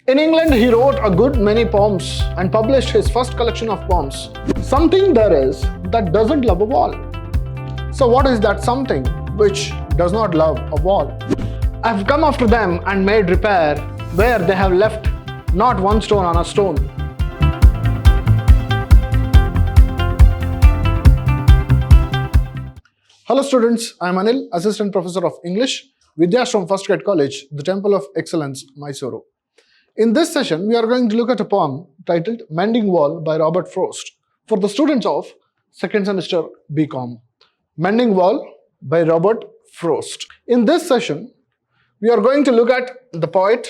In England, he wrote a good many poems and published his first collection of poems. Something there is that doesn't love a wall. So what is that something which does not love a wall? I've come after them and made repair where they have left not one stone on a stone. Hello students, I am Anil, Assistant Professor of English, Vidhyaashram First Grade College, the Temple of Excellence, MYSURU. In this session, we are going to look at a poem titled Mending Wall by Robert Frost for the students of second semester BCom. Mending Wall by Robert Frost. In this session, we are going to look at the poet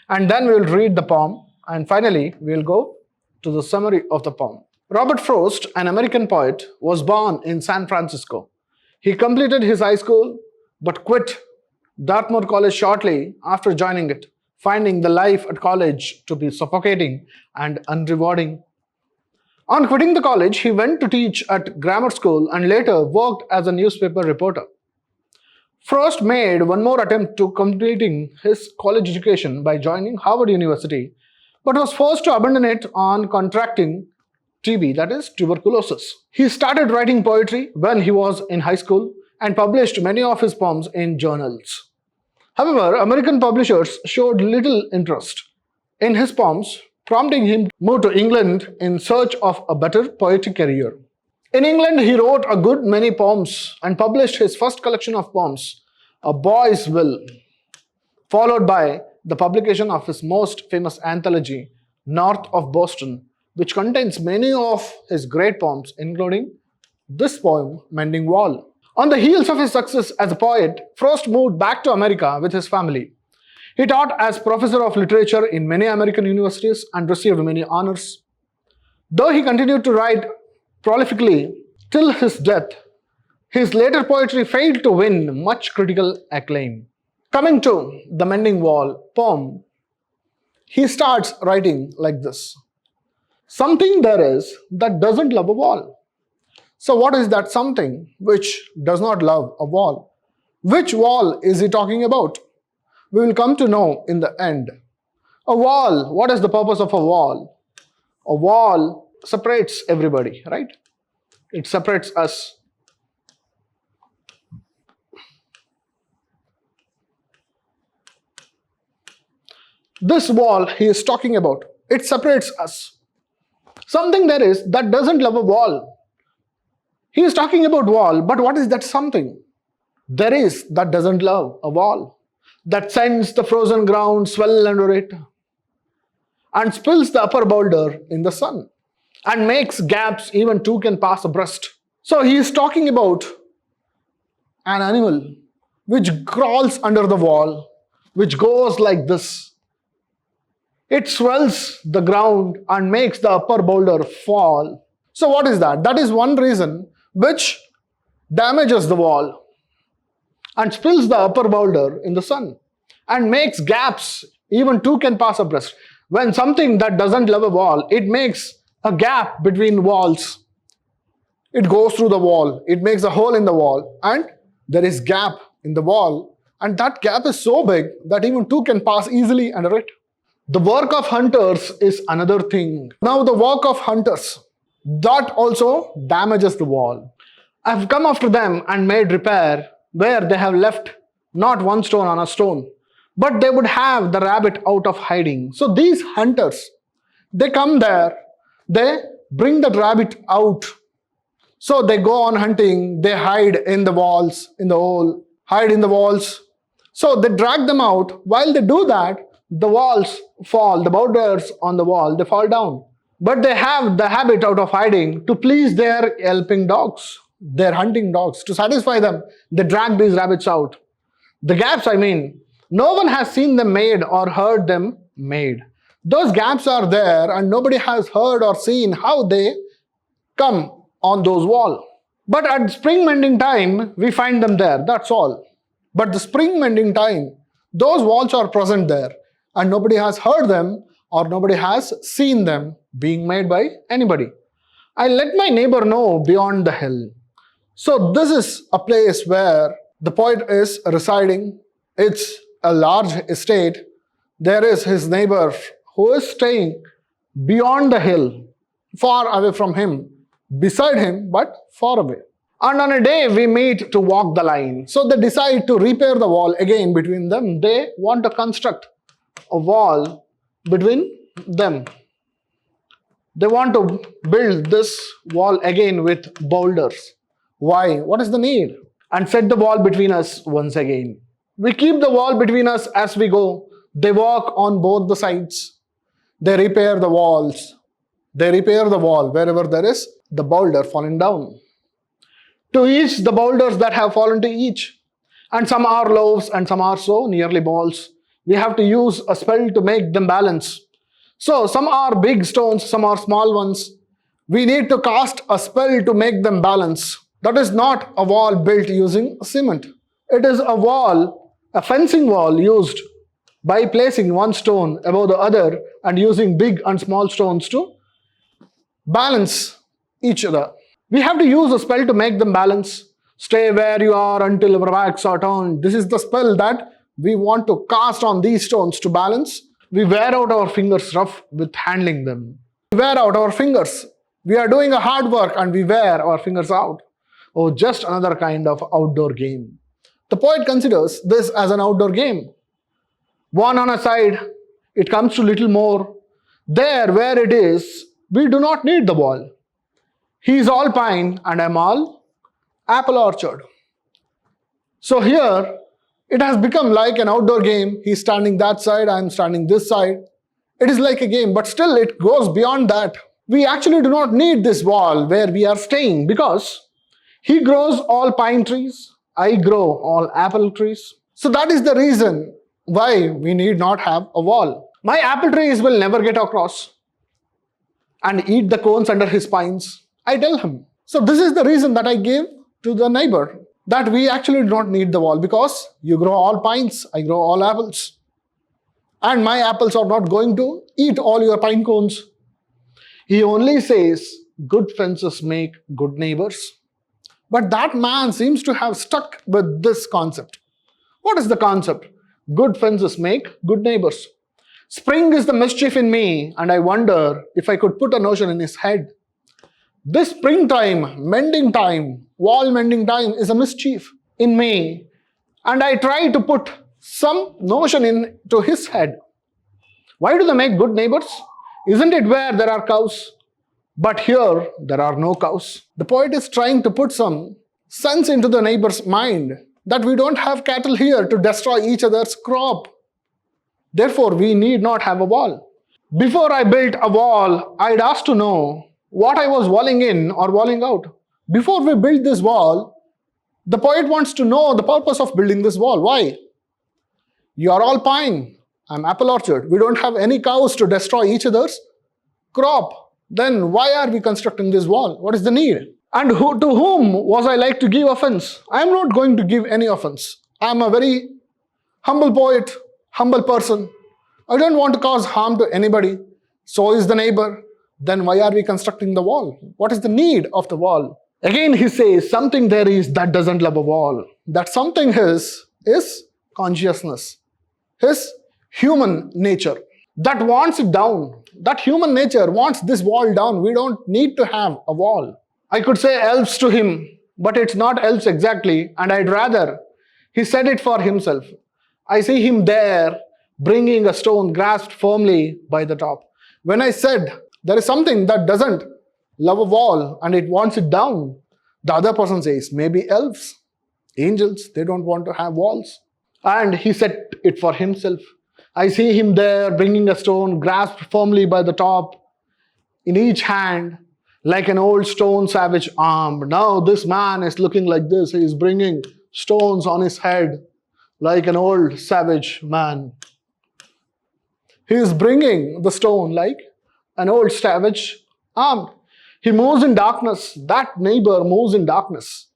and then we will read the poem and finally we will go to the summary of the poem. Robert Frost, an American poet, was born in San Francisco. He completed his high school but quit Dartmouth College shortly after joining it, finding the life at college to be suffocating and unrewarding. On quitting the college, he went to teach at grammar school and later worked as a newspaper reporter. Frost made one more attempt to completing his college education by joining Harvard University, but was forced to abandon it on contracting TB, that is tuberculosis. He started writing poetry when he was in high school and published many of his poems in journals. However, American publishers showed little interest in his poems, prompting him to move to England in search of a better poetic career. In England, he wrote a good many poems and published his first collection of poems, A Boy's Will, followed by the publication of his most famous anthology, North of Boston, which contains many of his great poems, including this poem, Mending Wall. On the heels of his success as a poet, Frost moved back to America with his family. He taught as professor of literature in many American universities and received many honors. Though he continued to write prolifically till his death, his later poetry failed to win much critical acclaim. Coming to the Mending Wall poem, he starts writing like this. Something there is that doesn't love a wall. So what is that something which does not love a wall? Which wall is he talking about? We will come to know in the end. A wall, what is the purpose of a wall? A wall separates everybody, right? It separates us. This wall he is talking about, it separates us. Something there is that doesn't love a wall. He is talking about wall, but what is that something? There is that doesn't love a wall, that sends the frozen ground swell under it and spills the upper boulder in the sun and makes gaps even two can pass abreast. So he is talking about an animal which crawls under the wall, which goes like this. It swells the ground and makes the upper boulder fall. So what is that? That is one reason which damages the wall and spills the upper boulder in the sun and makes gaps even two can pass abreast. When something that doesn't love a wall, it makes a gap between walls. It goes through the wall, it makes a hole in the wall and there is gap in the wall and that gap is so big that even two can pass easily under it. The work of hunters is another thing. Now the work of hunters, that also damages the wall. I've come after them and made repair where they have left not one stone on a stone, but they would have the rabbit out of hiding. So these hunters, they come there, they bring that rabbit out. So they go on hunting, they hide in the walls, in the hole, hide in the walls. So they drag them out. While they do that, the walls fall, the boulders on the wall, they fall down. But they have the habit out of hiding to please their helping dogs, their hunting dogs. To satisfy them, they drag these rabbits out. The gaps, I mean, no one has seen them made or heard them made. Those gaps are there and nobody has heard or seen how they come on those walls. But at spring mending time, we find them there, that's all. But the spring mending time, those walls are present there and nobody has heard them or nobody has seen them being made by anybody. I let my neighbor know beyond the hill. So this is a place where the poet is residing. It's a large estate. there is his neighbor who is staying beyond the hill, far away from him, beside him, but far away. And on a day we meet to walk the line. So they decide to repair the wall again between them. They want to construct a wall between them. They want to build this wall again with boulders. Why? What is the need? And set the wall between us once again. We keep the wall between us as we go. They walk on both the sides. They repair the walls. They repair the wall wherever there is the boulder falling down. To each the boulders that have fallen to each. And some are loaves and some are so nearly balls. We have to use a spell to make them balance. So some are big stones, some are small ones. We need to cast a spell to make them balance. That is not a wall built using cement. It is a wall, a fencing wall used by placing one stone above the other and using big and small stones to balance each other. We have to use a spell to make them balance. Stay where you are until our backs are turned. This is the spell that we want to cast on these stones to balance. We wear out our fingers rough with handling them. We wear out our fingers. We are doing a hard work and we wear our fingers out. Oh, just another kind of outdoor game. The poet considers this as an outdoor game. One on a side, it comes to little more. There where it is, we do not need the wall. He is all pine and I am all apple orchard. So here, it has become like an outdoor game. He is standing that side, I am standing this side. It is like a game, but still it goes beyond that. We actually do not need this wall where we are staying because he grows all pine trees, I grow all apple trees. So that is the reason why we need not have a wall. My apple trees will never get across and eat the cones under his pines. I tell him. So this is the reason that I gave to the neighbor, that we actually do not need the wall because you grow all pines, I grow all apples. And my apples are not going to eat all your pine cones. He only says, good fences make good neighbors. But that man seems to have stuck with this concept. What is the concept? Good fences make good neighbors. Spring is the mischief in me, and I wonder if I could put a notion in his head. This springtime, mending time, wall mending time is a mischief in me, and I try to put some notion into his head. Why do they make good neighbors? Isn't it where there are cows? But here there are no cows. The poet is trying to put some sense into the neighbor's mind that we don't have cattle here to destroy each other's crop. Therefore, we need not have a wall. Before I built a wall, I'd asked to know what I was walling in or walling out. Before we build this wall, the poet wants to know the purpose of building this wall. Why? You are all pine. I'm apple orchard. We don't have any cows to destroy each other's crop. Then why are we constructing this wall? What is the need? And to whom was I like to give offense? I am not going to give any offense. I am a very humble poet, humble person. I don't want to cause harm to anybody. So is the neighbor. Then why are we constructing the wall? What is the need of the wall? Again, he says something there is that doesn't love a wall. That something is consciousness. His human nature that wants it down. That human nature wants this wall down. We don't need to have a wall. I could say elves to him, but it's not elves exactly, and I'd rather he said it for himself. I see him there bringing a stone grasped firmly by the top. When I said there is something that doesn't love a wall and it wants it down, the other person says maybe elves, angels, they don't want to have walls. And he said it for himself. I see him there bringing a stone grasped firmly by the top in each hand like an old stone savage armed. Now this man is looking like this. He is bringing stones on his head like an old savage man. He is bringing the stone like an old savage armed. He moves in darkness. That neighbor moves in darkness.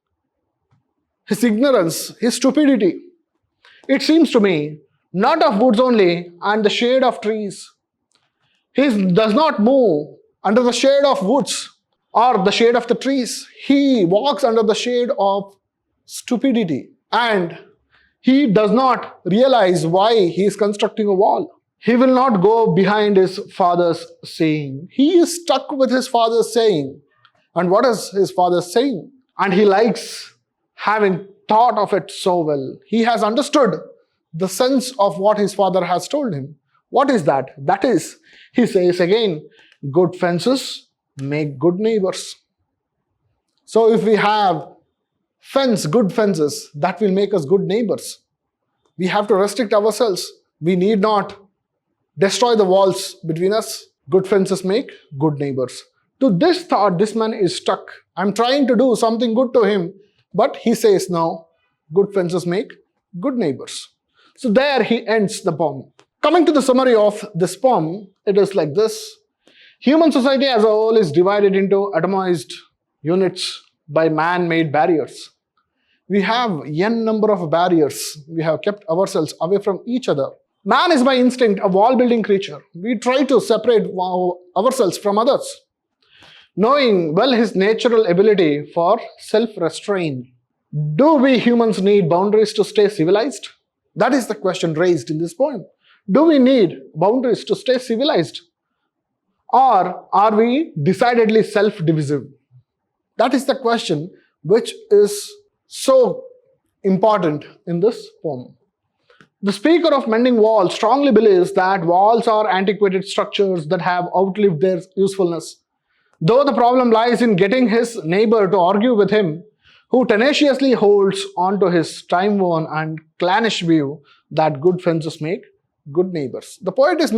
His ignorance, his stupidity. It seems to me, not of woods only and the shade of trees. He does not move under the shade of woods or the shade of the trees. He walks under the shade of stupidity. And he does not realize why he is constructing a wall. He will not go behind his father's saying. He is stuck with his father's saying. And what is his father saying? And he likes having thought of it so well. He has understood the sense of what his father has told him. What is that? That is, he says again, good fences make good neighbors. So if we have good fences, that will make us good neighbors. We have to restrict ourselves. We need not destroy the walls between us. Good fences make good neighbors. To this thought, this man is stuck. I'm trying to do something good to him, but he says no. Good fences make good neighbors. So there he ends the poem. Coming to the summary of this poem, it is like this. Human society as a whole is divided into atomized units by man-made barriers. We have n number of barriers. We have kept ourselves away from each other. Man is by instinct a wall-building creature. We try to separate ourselves from others, knowing well his natural ability for self-restraint. Do we humans need boundaries to stay civilized? That is the question raised in this poem. Do we need boundaries to stay civilized? Or are we decidedly self-divisive? That is the question which is so important in this poem. The speaker of Mending Walls strongly believes that walls are antiquated structures that have outlived their usefulness. Though the problem lies in getting his neighbor to argue with him, who tenaciously holds on to his time-worn and clannish view that good fences make good neighbors. The poet is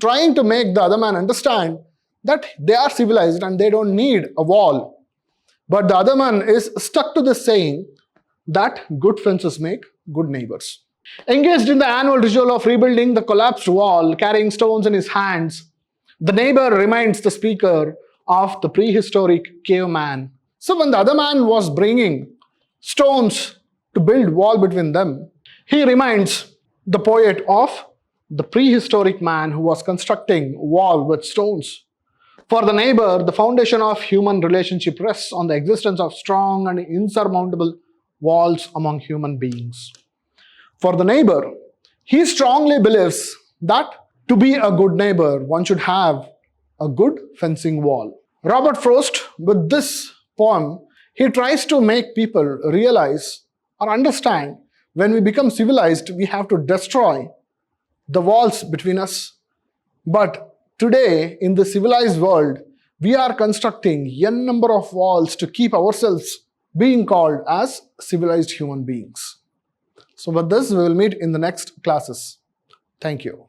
trying to make the other man understand that they are civilized and they don't need a wall. But the other man is stuck to the saying that good fences make good neighbors. Engaged in the annual ritual of rebuilding the collapsed wall, carrying stones in his hands, the neighbor reminds the speaker of the prehistoric caveman. So when the other man was bringing stones to build wall between them, he reminds the poet of the prehistoric man who was constructing wall with stones. For the neighbor, the foundation of human relationship rests on the existence of strong and insurmountable walls among human beings. For the neighbor, he strongly believes that to be a good neighbor, one should have a good fencing wall. Robert Frost, with this poem, he tries to make people realize or understand when we become civilized, we have to destroy the walls between us. But today, in the civilized world, we are constructing n number of walls to keep ourselves being called as civilized human beings. So with this, we will meet in the next classes. Thank you.